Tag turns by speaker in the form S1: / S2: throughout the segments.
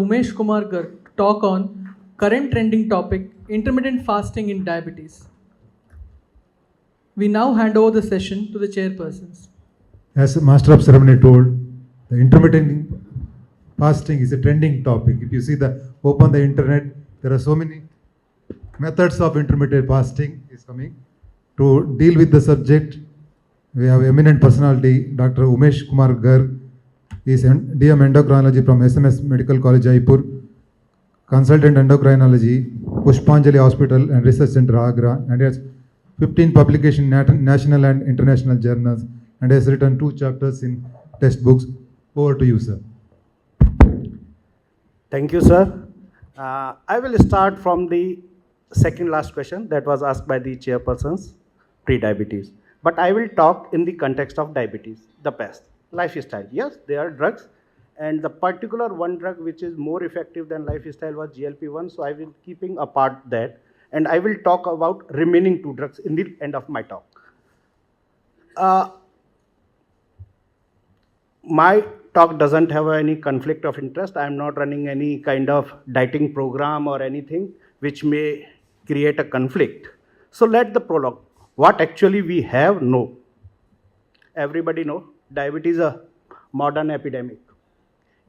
S1: Umesh Kumar Garg to talk on current trending topic, intermittent fasting in diabetes. We now hand over the session to the chairpersons.
S2: As the Master of Ceremony told, the intermittent fasting is a trending topic. If you see open the internet, there are so many methods of intermittent fasting is coming. To deal with the subject, we have eminent personality, Dr. Umesh Kumar Garg. He is DM Endocrinology from SMS Medical College, Jaipur. Consultant Endocrinology, Pushpanjali Hospital and Research Center, Agra. And he has 15 publications in national and international journals. And has written 2 chapters in textbooks. Over to you, sir.
S3: Thank you, sir. I will start from the second last question that was asked by the chairpersons, pre-diabetes. But I will talk in the context of diabetes, the past. Lifestyle, yes, there are drugs. And the particular one drug which is more effective than lifestyle was GLP-1. So I will keeping apart that. And I will talk about remaining 2 drugs in the end of my talk. My talk doesn't have any conflict of interest. I am not running any kind of dieting program or anything which may create a conflict. So let the prologue. What actually we have, no. Everybody know, diabetes is a modern epidemic.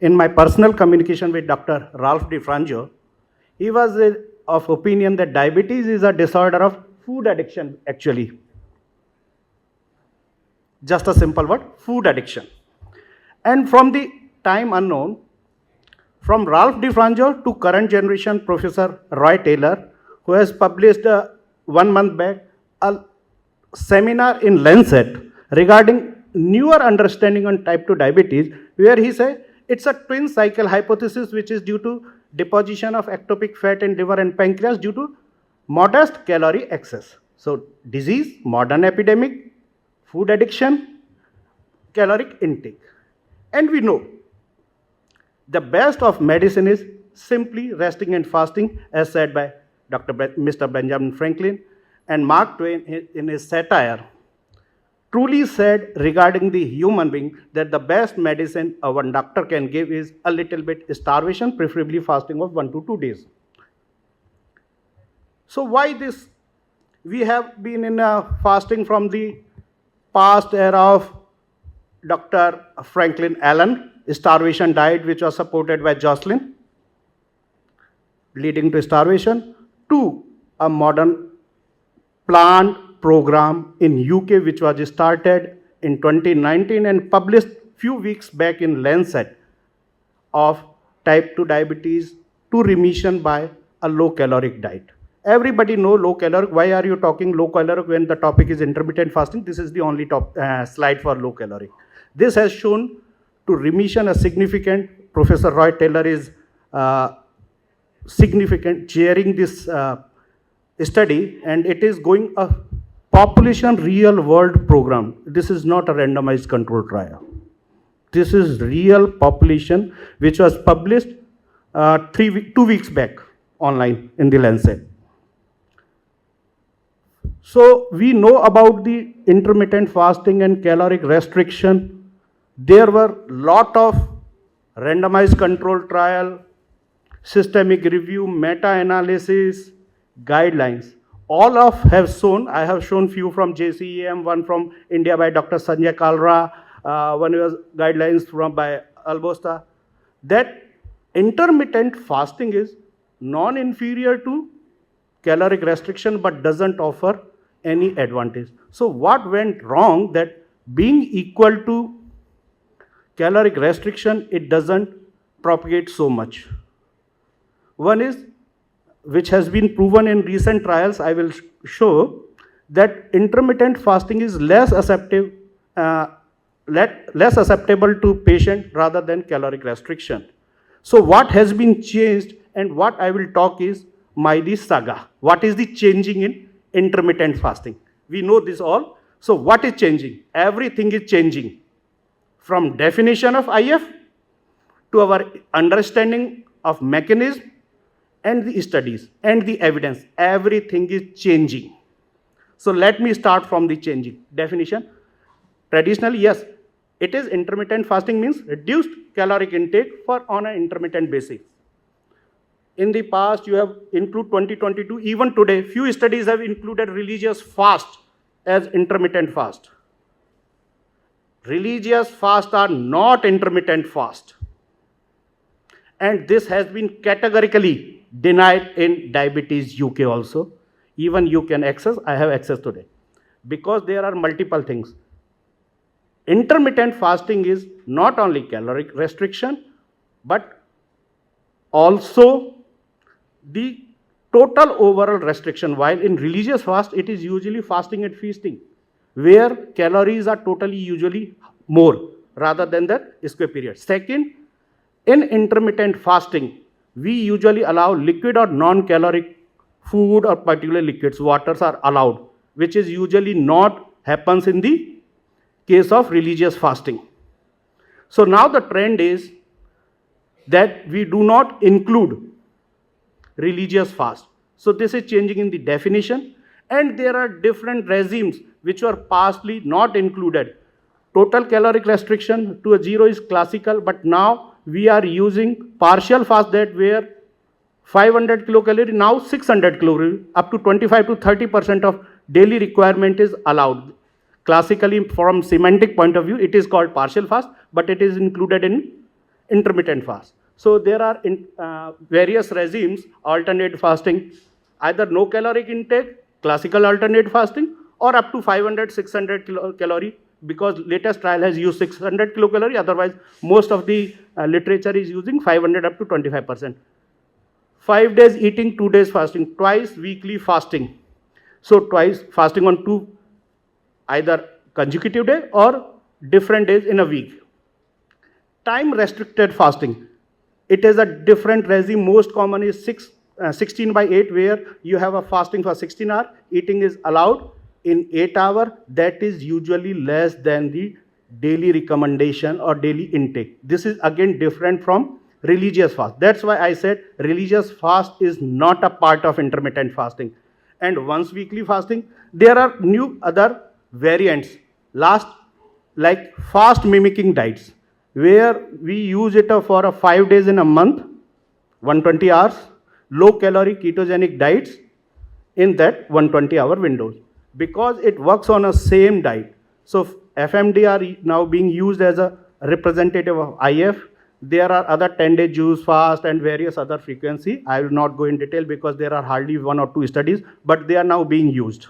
S3: In my personal communication with Dr. Ralph DiFranco, he was of opinion that diabetes is a disorder of food addiction actually. Just a simple word, food addiction. And from the time unknown, from Ralph DiFranco to current generation Professor Roy Taylor, who has published 1 month back a seminar in Lancet regarding newer understanding on type 2 diabetes, where he said it's a twin cycle hypothesis which is due to deposition of ectopic fat in liver and pancreas due to modest calorie excess. So disease, modern epidemic, food addiction, caloric intake. And we know the best of medicine is simply resting and fasting, as said by Mr. Benjamin Franklin. And Mark Twain in his satire truly said regarding the human being that the best medicine a one doctor can give is a little bit starvation, preferably fasting of 1 to 2 days. So why this? We have been in fasting from the past era of Dr. Franklin Allen, starvation diet which was supported by Jocelyn, leading to starvation, to a modern plant program in UK which was started in 2019 and published few weeks back in Lancet of type 2 diabetes to remission by a low caloric diet. Everybody know low caloric. Why are you talking low caloric when the topic is intermittent fasting? This is the only slide for low caloric. This has shown to remission a significant, Professor Roy Taylor is significant chairing this study, and it is going a population real world program. This is not a randomized control trial. This is real population which was published 2 weeks back online in the Lancet. So we know about the intermittent fasting and caloric restriction. There were lot of randomized control trial, systemic review, meta-analysis, guidelines. All of have shown, I have shown few from JCEM, one from India by Dr. Sanjay Kalra, one was guidelines from by Albosta, that intermittent fasting is non-inferior to caloric restriction but doesn't offer any advantage. So what went wrong that being equal to caloric restriction, it doesn't propagate so much. One is, which has been proven in recent trials, I will show that intermittent fasting is less susceptible to patient rather than caloric restriction. So what has been changed and what I will talk is Maidi saga. What is the changing in intermittent fasting? We know this all. So what is changing? Everything is changing. From definition of IF to our understanding of mechanism and the studies and the evidence, everything is changing. So let me start from the changing definition. Traditionally, yes, it is intermittent fasting means reduced caloric intake for on an intermittent basis. in the past you have included 2022, even today, few studies have included religious fast as intermittent fast. Religious fast are not intermittent fast. And this has been categorically denied in Diabetes UK also. Even you can access, I have access today. Because there are multiple things. Intermittent fasting is not only caloric restriction, but also the total overall restriction. While in religious fast, it is usually fasting and feasting, where calories are totally usually more rather than the square period. Second, in intermittent fasting, we usually allow liquid or non-caloric food or particular liquids, waters are allowed, which is usually not happens in the case of religious fasting. So now the trend is that we do not include religious fast. So this is changing in the definition, and there are different regimes which were partially not included. Total caloric restriction to a zero is classical, but now we are using partial fast, that where 500 kilocalorie, now 600 kilocalorie, up to 25 to 30% of daily requirement is allowed. Classically, from semantic point of view, it is called partial fast, but it is included in intermittent fast. So there are various regimes, alternate fasting, either no caloric intake, classical alternate fasting, or up to 500, 600 kilocalorie, because latest trial has used 600 kilocalorie, otherwise most of the literature is using 500 up to 25%. 5 days eating, 2 days fasting, twice weekly fasting. So twice fasting on two, either consecutive day or different days in a week. Time restricted fasting. It is a different regime. Most common is 16/8, where you have a fasting for 16 hours. Eating is allowed in 8 hours. That is usually less than the daily recommendation or daily intake. This is again different from religious fast. That's why I said religious fast is not a part of intermittent fasting. And once weekly fasting, there are new other variants. Like fast mimicking diets, where we use it for 5 days in a month, 120 hours, low calorie ketogenic diets in that 120 hour windows, because it works on a same diet. So FMD are now being used as a representative of IF. There are other 10-day juice fast and various other frequency. I will not go in detail because there are hardly 1 or 2 studies, but they are now being used.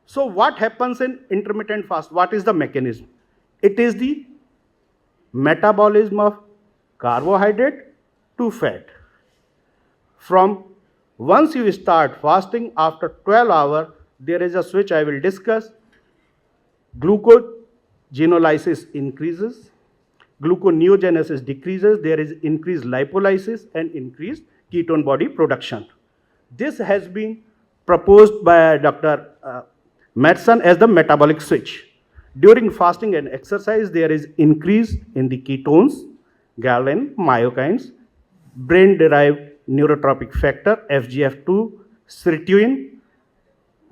S3: So what happens in intermittent fast? What is the mechanism? It is the metabolism of carbohydrate to fat. From once you start fasting, after 12 hours, there is a switch I will discuss. Glucogenolysis increases, gluconeogenesis decreases, there is increased lipolysis and increased ketone body production. This has been proposed by Dr. Madsen as the metabolic switch. During fasting and exercise, there is increase in the ketones, ghrelin, myokines, brain-derived neurotropic factor, FGF2, sirtuin,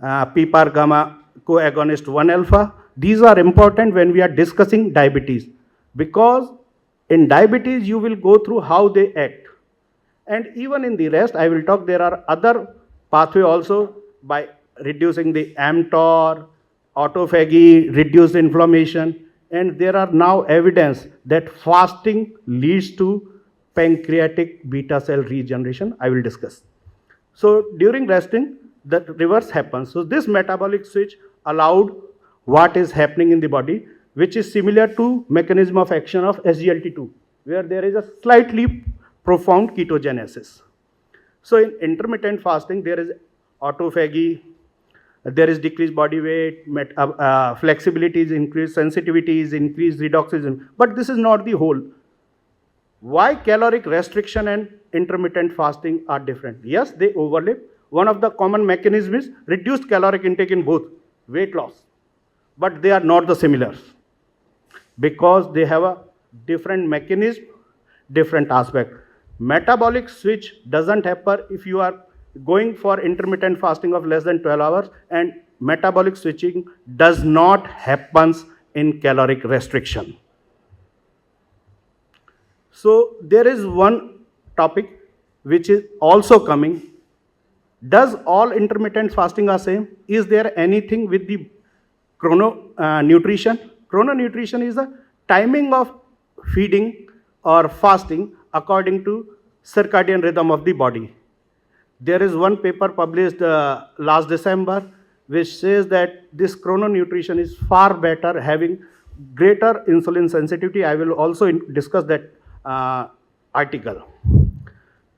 S3: PPAR gamma coagonist 1 alpha. These are important when we are discussing diabetes, because in diabetes you will go through how they act. And even in the rest, I will talk, there are other pathway also by reducing the mTOR, autophagy, reduced inflammation, and there are now evidence that fasting leads to pancreatic beta cell regeneration. I will discuss. So during resting, the reverse happens. So this metabolic switch allowed what is happening in the body, which is similar to mechanism of action of SGLT2, where there is a slightly profound ketogenesis. So in intermittent fasting, there is autophagy, there is decreased body weight, flexibility is increased, sensitivity is increased, redoxism. But this is not the whole. Why caloric restriction and intermittent fasting are different? Yes, they overlap. One of the common mechanisms is reduced caloric intake in both, weight loss. But they are not the similar, because they have a different mechanism, different aspect. Metabolic switch doesn't happen if you are going for intermittent fasting of less than 12 hours, and metabolic switching does not happen in caloric restriction. So there is one topic which is also coming. Does all intermittent fasting are same? Is there anything with the chrononutrition? Chrononutrition is the timing of feeding or fasting according to circadian rhythm of the body. There is one paper published last December which says that this chrononutrition is far better, having greater insulin sensitivity. I will also discuss that article.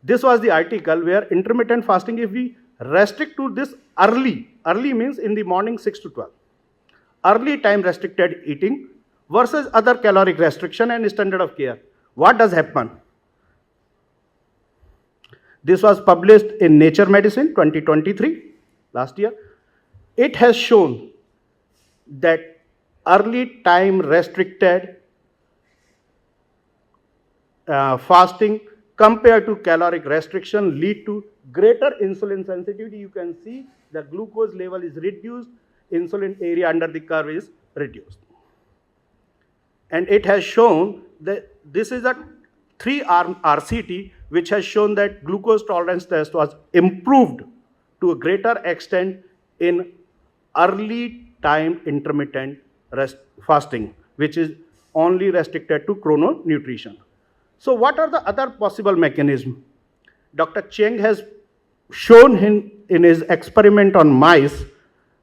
S3: This was the article where intermittent fasting, if we restrict to this early means in the morning 6 to 12, early time restricted eating versus other caloric restriction and standard of care, what does happen? This was published in Nature Medicine 2023, last year. It has shown that early time restricted fasting compared to caloric restriction lead to greater insulin sensitivity. You can see the glucose level is reduced, insulin area under the curve is reduced. And it has shown that this is a 3-arm RCT which has shown that glucose tolerance test was improved to a greater extent in early time intermittent fasting, which is only restricted to chrononutrition. So what are the other possible mechanisms? Dr. Cheng has shown in his experiment on mice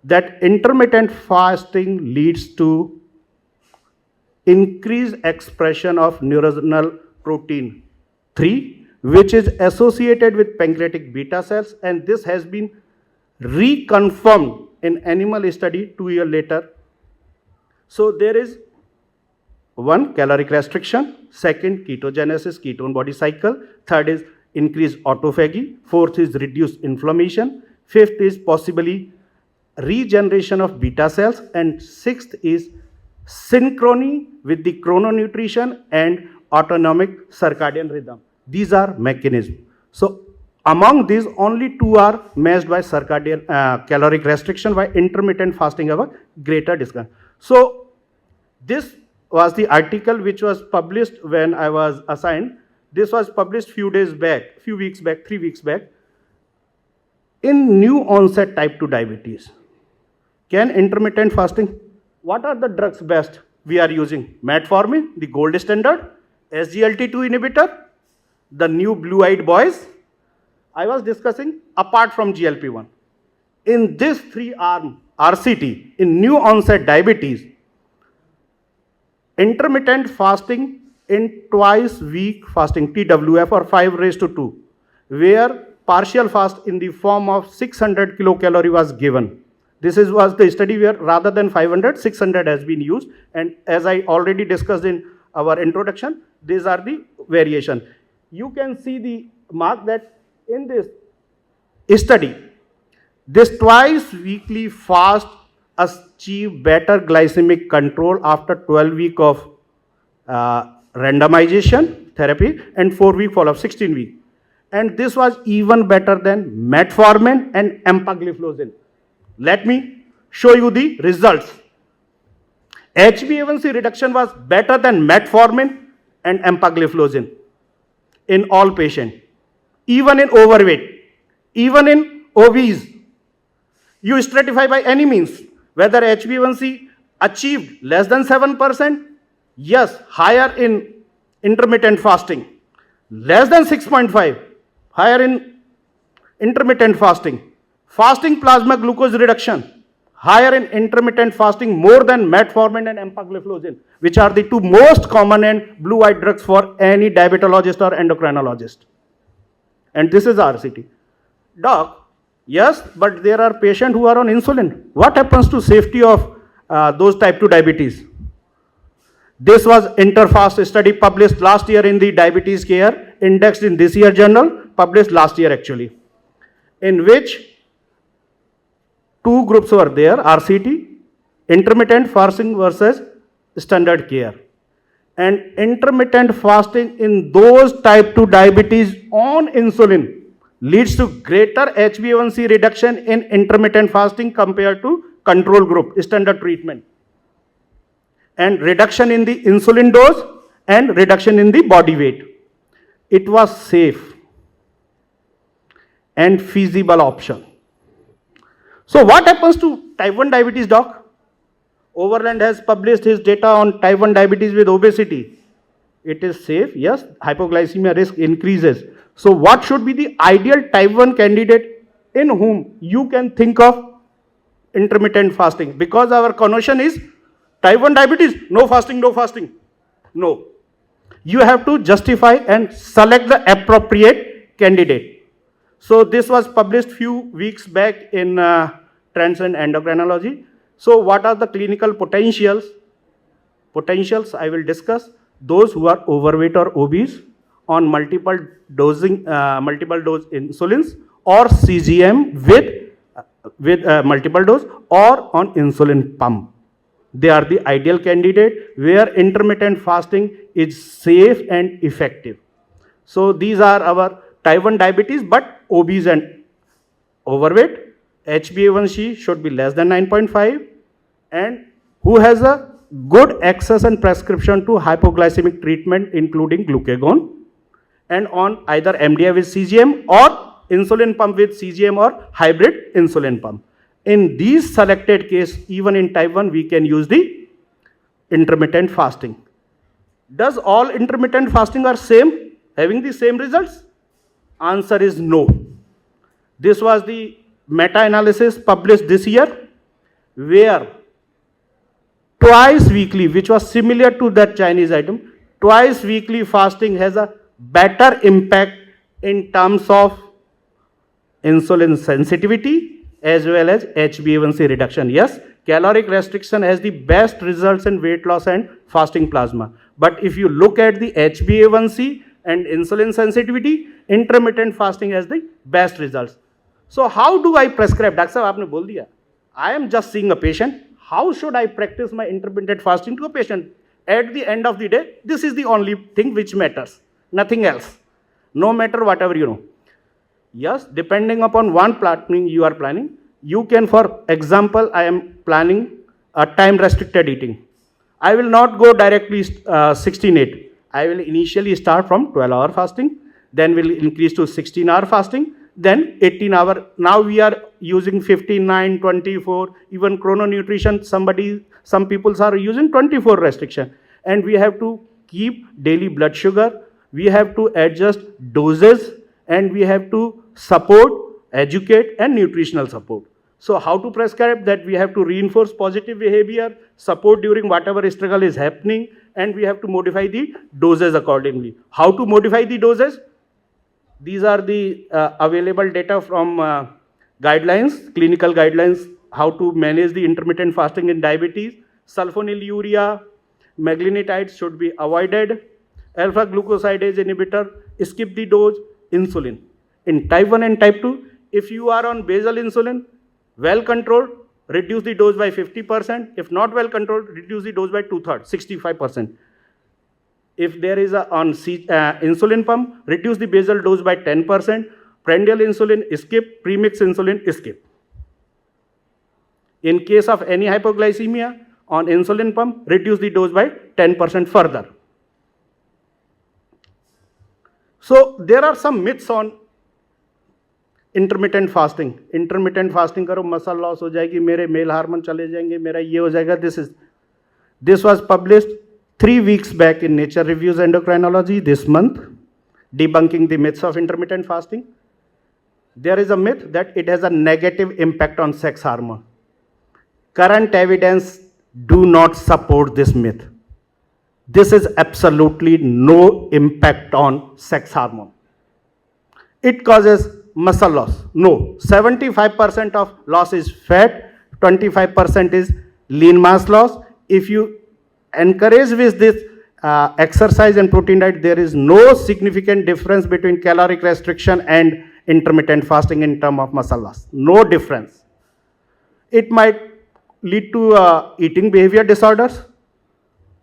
S3: that intermittent fasting leads to increased expression of neuronal protein 3, which is associated with pancreatic beta cells, and this has been reconfirmed in animal study 2 years later. So there is 1, caloric restriction, 2nd, ketogenesis, ketone body cycle, 3rd is increased autophagy, 4th is reduced inflammation, 5th is possibly regeneration of beta cells, and 6th is synchrony with the chrononutrition and autonomic circadian rhythm. These are mechanisms. So among these, only 2 are matched by circadian caloric restriction, while intermittent fasting have a greater discount. So this was the article which was published when I was assigned. This was published few weeks back, 3 weeks back, in new onset type 2 diabetes. Can intermittent fasting, what are the drugs best we are using? Metformin, the gold standard, SGLT2 inhibitor, the new blue-eyed boys. I was discussing apart from GLP-1. In this 3-arm RCT, in new onset diabetes, intermittent fasting in twice-week fasting, TWF, or 5:2, where partial fast in the form of 600 kilocalorie was given. This was the study where rather than 500, 600 has been used, and as I already discussed in our introduction, these are the variation. You can see the mark that in this study, this twice-weekly fast achieve better glycemic control after 12 weeks of randomization therapy and 4 week follow-up, 16 weeks. And this was even better than metformin and empagliflozin. Let me show you the results. HbA1c reduction was better than metformin and empagliflozin in all patients, even in overweight, even in obese. You stratify by any means, whether HbA1c achieved less than 7%, yes, higher in intermittent fasting, less than 6.5, higher in intermittent fasting. Fasting plasma glucose reduction, higher in intermittent fasting more than metformin and empagliflozin, which are the 2 most common and blue-eyed drugs for any diabetologist or endocrinologist. And this is RCT. Doc, yes, but there are patients who are on insulin. What happens to safety of those type 2 diabetes? This was Interfast study published last year in the Diabetes Care, indexed in this year journal, published last year actually, in which 2 groups were there, RCT, intermittent fasting versus standard care. And intermittent fasting in those type 2 diabetes on insulin leads to greater HbA1c reduction in intermittent fasting compared to control group, standard treatment. And reduction in the insulin dose and reduction in the body weight. It was safe. and feasible option. So what happens to type 1 diabetes, doc? Overland has published his data on type 1 diabetes with obesity. It is safe, yes, hypoglycemia risk increases. So what should be the ideal type 1 candidate in whom you can think of intermittent fasting? Because our connotation is type 1 diabetes, no fasting, no fasting. No. You have to justify and select the appropriate candidate. So this was published few weeks back in Trends in Endocrinology. So what are the clinical potentials? Potentials I will discuss. Those who are overweight or obese on multiple dose insulins or CGM with multiple dose or on insulin pump. They are the ideal candidate where intermittent fasting is safe and effective. So these are our type 1 diabetes but obese and overweight. HbA1c should be less than 9.5 and who has a good access and prescription to hypoglycemic treatment including glucagon and on either MDI with CGM or insulin pump with CGM or hybrid insulin pump. In these selected case, even in type 1, we can use the intermittent fasting. Does all intermittent fasting are same, having the same results? Answer is no. This was the meta-analysis published this year, where twice weekly, which was similar to that Chinese item, twice weekly fasting has a better impact in terms of insulin sensitivity as well as HbA1c reduction. Yes, caloric restriction has the best results in weight loss and fasting plasma. But if you look at the HbA1c and insulin sensitivity, intermittent fasting has the best results. So how do I prescribe? Doctor Sahab, aapne bol diya. I am just seeing a patient. How should I practice my intermittent fasting to a patient? At the end of the day, this is the only thing which matters. Nothing else. No matter whatever you know. Yes, depending upon one planning you are planning, you can, for example, I am planning a time restricted eating. I will not go directly 16-8. I will initially start from 12-hour fasting, then will increase to 16-hour fasting, then 18-hour. Now we are using 15, 9, 24, even chrononutrition, some people are using 24 restriction. And we have to keep daily blood sugar, we have to adjust doses, and we have to support, educate, and nutritional support. So how to prescribe that? We have to reinforce positive behavior, support during whatever struggle is happening, and we have to modify the doses accordingly. How to modify the doses? These are the available data from guidelines, clinical guidelines, how to manage the intermittent fasting in diabetes. Sulfonylurea, meglitinides should be avoided. Alpha glucosidase inhibitor, skip the dose. Insulin. In type 1 and type 2, if you are on basal insulin, well controlled, reduce the dose by 50%. If not well controlled, reduce the dose by 2/3, 65%. If there is a on insulin pump, reduce the basal dose by 10%. Prandial insulin, skip. Premix insulin, skip. In case of any hypoglycemia on insulin pump, reduce the dose by 10% further. So there are some myths on intermittent fasting. Intermittent fasting करो muscle loss हो जाएगी, मेरे male hormone चले जाएंगे, मेरा ये हो जाएगा. This was published 3 weeks back in Nature Reviews Endocrinology this month, debunking the myths of intermittent fasting. There is a myth that it has a negative impact on sex hormone. Current evidence do not support this myth. This is absolutely no impact on sex hormone. It causes muscle loss. No, 75% of loss is fat, 25% is lean mass loss. If you encourage with this exercise and protein diet, there is no significant difference between caloric restriction and intermittent fasting in terms of muscle loss. No difference. It might lead to eating behavior disorders.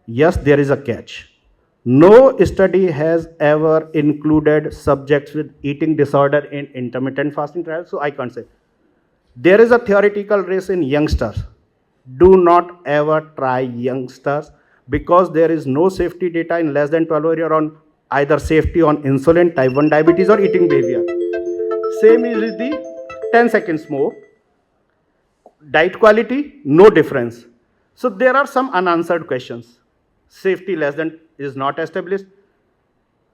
S3: Yes, there is a catch. No study has ever included subjects with eating disorder in intermittent fasting trials, so I can't say. There is a theoretical risk in youngsters. Do not ever try youngsters because there is no safety data in less than 12 years on either safety on insulin, type 1 diabetes or eating behavior. Same is with the 10 seconds more. Diet quality, no difference. So there are some unanswered questions. Safety less than is not established.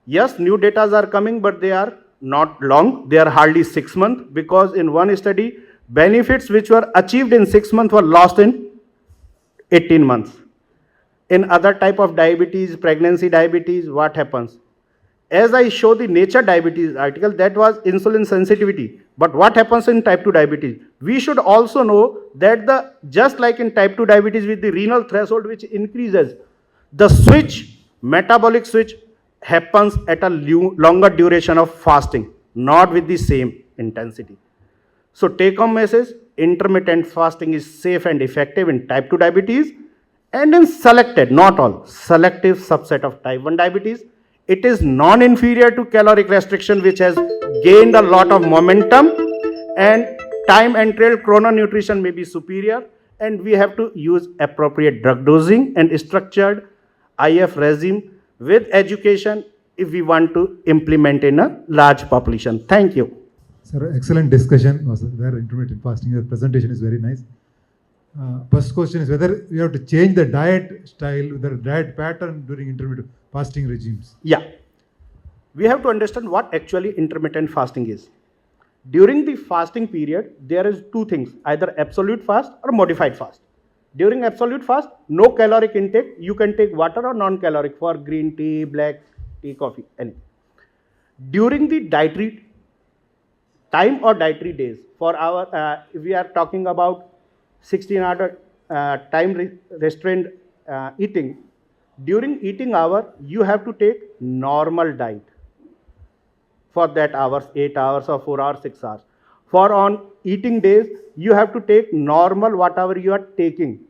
S3: Yes, new data are coming, but they are not long. They are hardly 6 months, because in one study, benefits which were achieved in 6 months were lost in 18 months. In other type of diabetes, pregnancy diabetes, what happens? As I show the Nature Diabetes article, that was insulin sensitivity. But what happens in type 2 diabetes? We should also know that just like in type 2 diabetes with the renal threshold which increases, the switch, metabolic switch, happens at a longer duration of fasting, not with the same intensity. So take home message, intermittent fasting is safe and effective in type 2 diabetes and in selected, not all, selective subset of type 1 diabetes. It is non-inferior to caloric restriction, which has gained a lot of momentum, and time and trail chrononutrition may be superior, and we have to use appropriate drug dosing and structured IF regime with education if we want to implement in a large population. Thank you.
S2: Sir, excellent discussion was there. Intermittent fasting, your presentation is very nice. First question is whether we have to change the diet style, the diet pattern during intermittent fasting regimes.
S3: Yeah, we have to understand what actually intermittent fasting is. During the fasting period, there is two things, either absolute fast or modified fast. During absolute fast, no caloric intake, you can take water or non-caloric for green tea, black tea, coffee, anything. During the dietary time or dietary days, for our, we are talking about 16-hour time restrained eating. During eating hour, you have to take normal diet for that hours, 8 hours or 4 hours, 6 hours. For on eating days, you have to take normal whatever you are taking.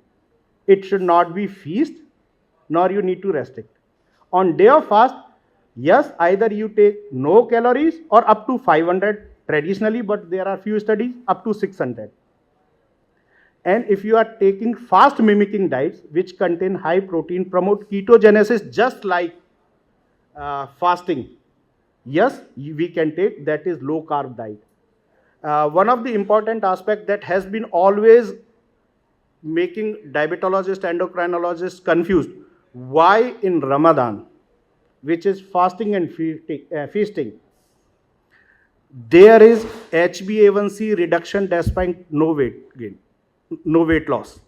S3: It should not be feast, nor you need to restrict. On day of fast, yes, either you take no calories or up to 500 traditionally, but there are few studies up to 600. And if you are taking fast mimicking diets which contain high protein, promote ketogenesis just like fasting, yes, we can take, that is low carb diet. One of the important aspects that has been always making diabetologists, endocrinologists confused, why in Ramadan, which is fasting and feasting, there is HbA1c reduction despite no weight gain, no weight loss,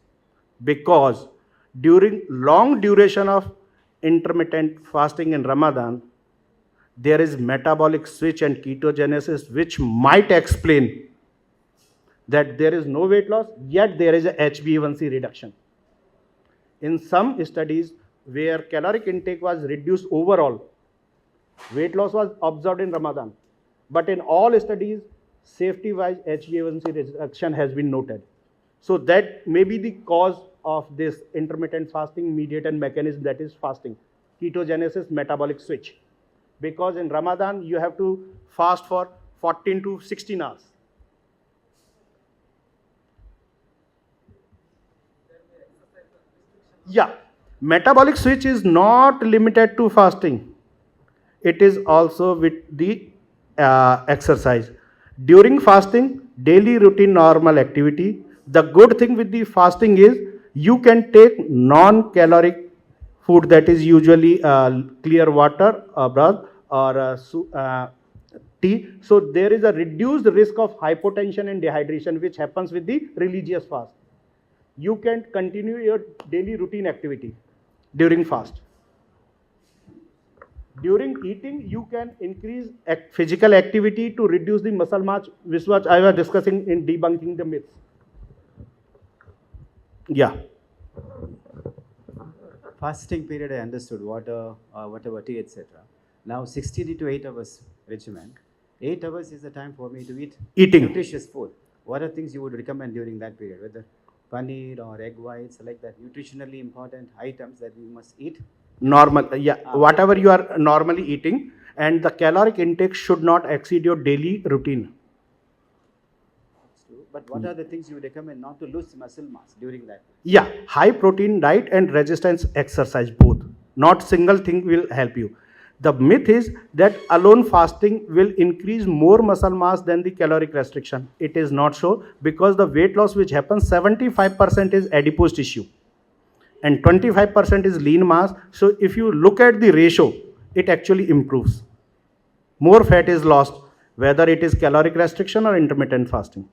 S3: because during long duration of intermittent fasting in Ramadan, there is metabolic switch and ketogenesis, which might explain that there is no weight loss, yet there is a HbA1c reduction. In some studies where caloric intake was reduced overall, weight loss was observed in Ramadan. But in all studies, safety-wise, HbA1c reduction has been noted. So that may be the cause of this intermittent fasting mediated mechanism, that is fasting, ketogenesis, metabolic switch. Because in Ramadan, you have to fast for 14 to 16 hours. Yeah, metabolic switch is not limited to fasting. It is also with the exercise. During fasting, daily routine normal activity. The good thing with the fasting is you can take non-caloric food, that is usually clear water, broth, or tea. So there is a reduced risk of hypotension and dehydration, which happens with the religious fast. You can continue your daily routine activity during fast. During eating, you can increase physical activity to reduce the muscle mass, which was I was discussing in debunking the myths. Yeah.
S4: Fasting period, I understood, water, whatever, tea, etc. Now 16 to 8 hours regimen. 8 hours is the time for me to eat nutritious food. What are things you would recommend during that period? Whether paneer or egg whites, like that, nutritionally important items that we must eat?
S3: Normal, yeah, whatever you are normally eating, and the caloric intake should not exceed your daily routine.
S4: But what are the things you would recommend not to lose muscle mass during that?
S3: Yeah, high protein diet and resistance exercise, both. Not single thing will help you. The myth is that alone fasting will increase more muscle mass than the caloric restriction. It is not so, because the weight loss which happens, 75% is adipose tissue and 25% is lean mass. So if you look at the ratio, it actually improves. More fat is lost, whether it is caloric restriction or intermittent fasting.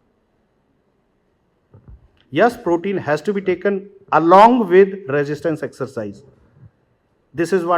S3: Yes, protein has to be taken along with resistance exercise. This is what